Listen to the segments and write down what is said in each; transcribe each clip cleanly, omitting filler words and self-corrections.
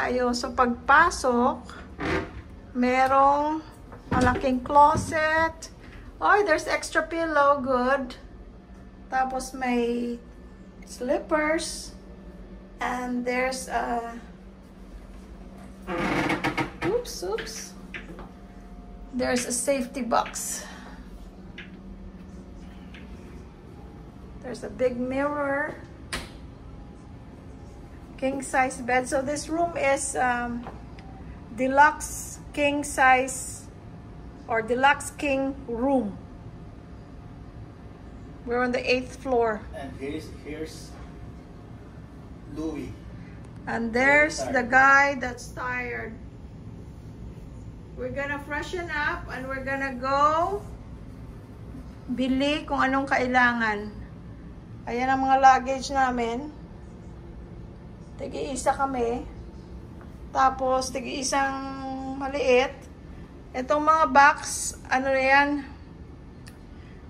tayo. So, pagpasok, merong malaking closet. Oh, there's extra pillow. Good. Tapos, may slippers. And there's a... Oops. There's a safety box. There's a big mirror. King size bed. So this room is deluxe king size or deluxe king room. We're on the 8th floor. And here's Louis. And there's the guy that's tired. We're gonna freshen up and we're gonna go bili kung anong kailangan. Ayan ang mga luggage namin. Tig-iisa kami. Tapos, tig-iisang maliit. Itong mga box, ano na yan?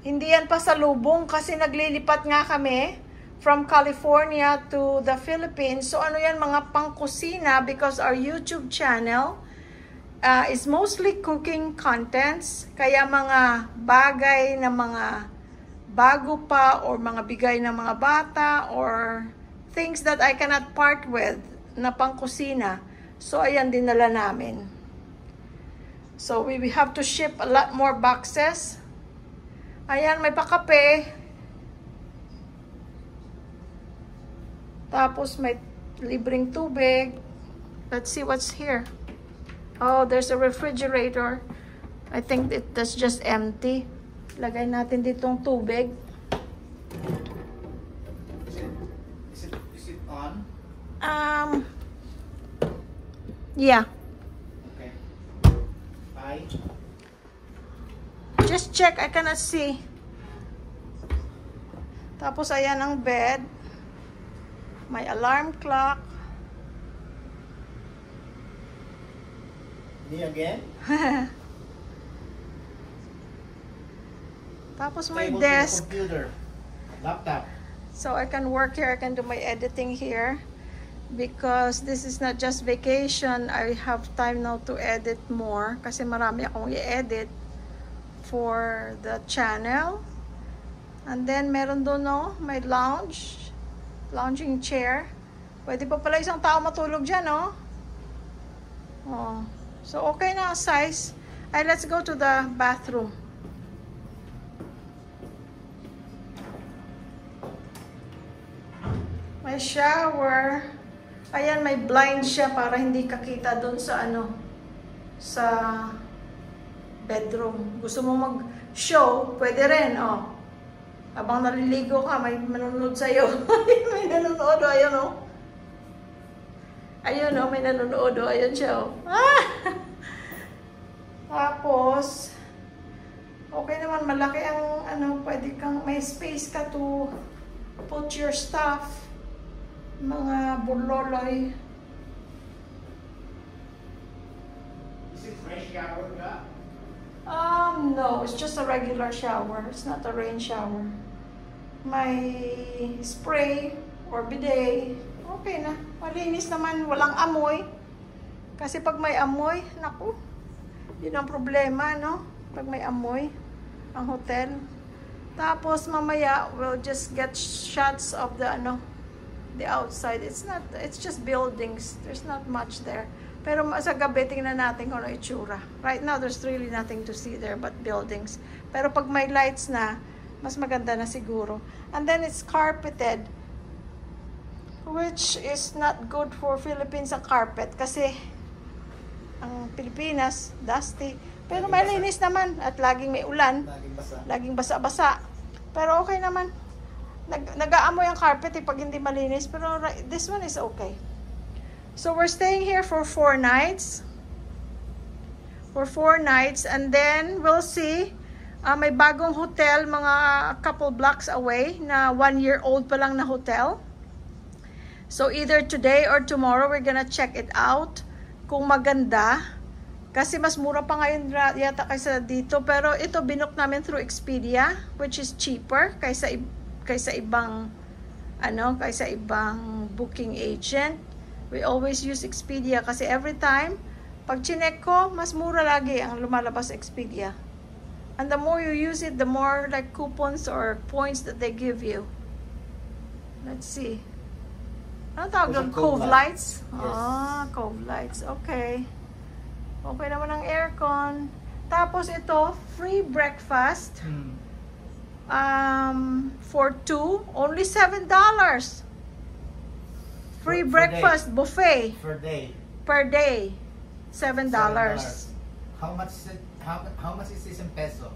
Hindi yan pasalubong kasi naglilipat nga kami from California to the Philippines. So, ano yan? Mga pangkusina because our YouTube channel is mostly cooking contents. Kaya mga bagay na mga bago pa or mga bigay ng mga bata or things that I cannot part with na pangkusina. So, ayan, dinala namin. So, we have to ship a lot more boxes. Ayan, may pakape. Tapos, may libreng tubig. Let's see what's here. Oh, there's a refrigerator. I think that's just empty. Lagay natin ditong tubig. Is it on? Yeah. Okay. Bye. Just check, I cannot see. Tapos ayan ang bed. May alarm clock. Me again? Tapos may Table desk. computer. Laptop. So I can work here, I can do my editing here. Because this is not just vacation, I have time now to edit more. Kasi marami akong i-edit for the channel. And then meron doon, no? May lounging chair. Pwede pa pala isang tao matulog dyan, no? Oh. So okay na ang size. Ay, let's go to the bathroom. May shower. Ayan, may blind siya para hindi kakita doon sa ano, sa bedroom. Gusto mo mag-show, pwede rin, oh. Habang naliligo ka, may manunod sa'yo. May nanonood, oh, ayun, oh. Ayun, oh, may nanonood, oh. Ayun siya, oh. Ah! Tapos, okay naman, malaki ang, ano, pwede kang, may space ka to put your stuff. Mga burloloy. Is it fresh shower ka? No, it's just a regular shower. It's not a rain shower. May spray or bidet. Okay na. Malinis naman. Walang amoy. Kasi pag may amoy, naku, yun ang problema, no? Pag may amoy, ang hotel. Tapos mamaya, we'll just get shots of the, ano, the outside. It's just buildings. There's not much there. Pero sa gabi, tingnan natin kung ano itsura. Right now, there's really nothing to see there but buildings. Pero pag may lights na, mas maganda na siguro. And then it's carpeted, which is not good for Philippines ang carpet kasi ang Pilipinas, dusty. Pero malinis naman at laging may ulan. Laging basa-basa. Pero okay naman. Nag-aamoy ang carpet pag hindi malinis, pero this one is okay. So we're staying here for 4 nights. For 4 nights, and then we'll see. May bagong hotel, mga couple blocks away, na 1-year-old pa lang na hotel. So either today or tomorrow, we're gonna check it out. Kung maganda, kasi mas mura pa ngayon yata kaysa dito. Pero ito, binook namin through Expedia, which is cheaper kaysa ibang booking agent. We always use Expedia kasi every time, pag chinek ko, mas mura lagi ang lumalabas sa Expedia. And the more you use it, the more like coupons or points that they give you. Let's see. Ano tawag doon? Cove Lights? Yes. Ah, Cove Lights. Okay. Okay naman ang aircon. Tapos ito, free breakfast. For two, only $7. Free For breakfast buffet Per day. per day. $7. How much is it? How much is this in peso?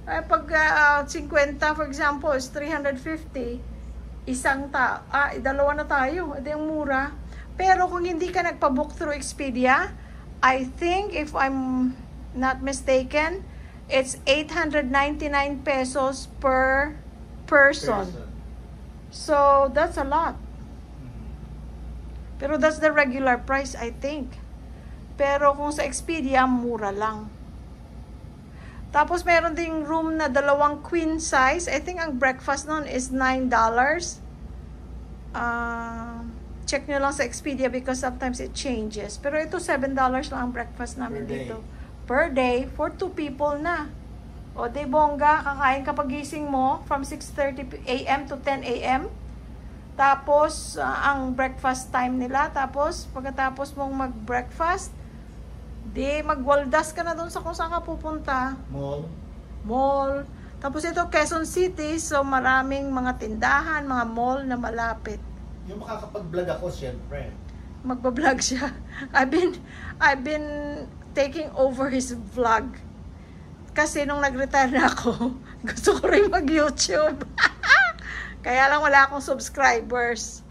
Pag 50 for example is 350, dalawa na tayo. Ito yung mura. Pero kung hindi ka nagpa-book through Expedia, I think if I'm not mistaken, it's 899 pesos per person. So that's a lot. Pero that's the regular price, I think. Pero kung sa Expedia, mura lang. Tapos meron ding room na 2 queen size. I think ang breakfast nun is $9. Check nyo lang sa Expedia because sometimes it changes. Pero ito $7 lang ang breakfast namin dito. Per day for 2 people na. O de bongga, kakain ka pagising mo from 6:30 a.m. to 10 a.m. Tapos ang breakfast time nila. Tapos pagkatapos mong mag-breakfast, di magwaldas ka na doon sa kung saan ka pupunta. Mall. Tapos ito Quezon City, so maraming mga tindahan, mga mall na malapit. Yung makakapag-vlog ako, syempre. Magba-vlog siya. I've been taking over his vlog. Kasi nung nag-retire na ako, gusto ko rin mag-YouTube. Kaya lang wala akong subscribers.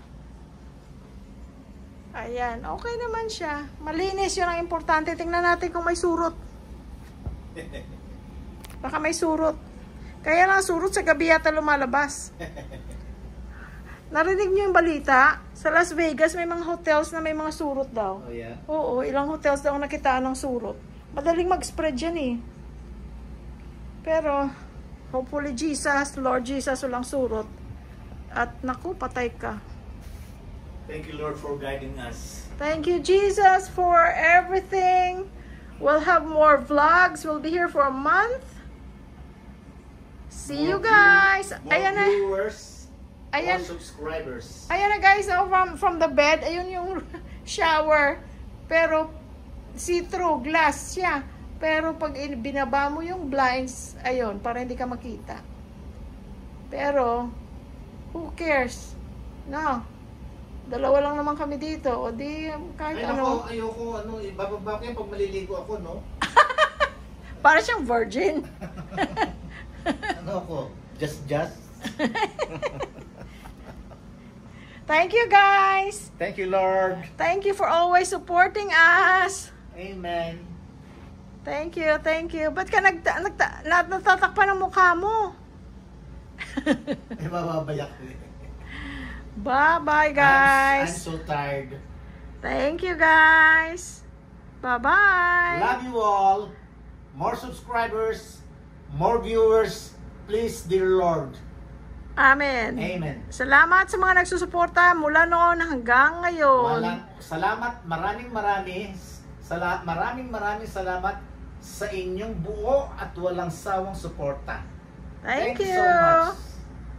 Ayan, okay naman siya. Malinis, yun ang importante. Tingnan natin kung may surot. Baka may surot. Kaya lang surot sa gabi yata lumalabas. Narinig niyo yung balita? Sa Las Vegas may mga hotels na may mga surot daw. Oh yeah? Oo, ilang hotels daw nakitaan ng surot. Madaling mag-spread yan eh. Pero, hopefully Jesus, Lord Jesus, walang surot. At naku, patay ka. Thank you, Lord, for guiding us. Thank you, Jesus, for everything. We'll have more vlogs. We'll be here for a month. See you guys. More Ayan na. viewers, Ayan. more subscribers. Ayan na guys, oh, from the bed. Ayun yung shower. Pero see-through, glass siya. Pero pag binaba mo yung blinds, ayun, para hindi ka makita. Pero, who cares? No. Dalawa lang naman kami dito. O di, kahit ano. Ayoko, ibababa ko yan pag maliligo ako, no? Para siyang virgin. Ano ako? Just. Thank you guys. Thank you, Lord. Thank you for always supporting us. Amen. Thank you. Ba't ka nagtatakpan ng mukha mo? Mababayak ko eh. Bye-bye guys. I'm so tired. Thank you guys. Bye-bye. Love you all. More subscribers, more viewers. Please, dear Lord. Amen. Amen. Salamat sa mga nagsusuporta mula noon hanggang ngayon. Salamat, maraming salamat sa inyong buo at walang sawang suporta. Thank you so much.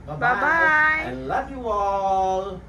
Bye-bye. Bye-bye. I love you all.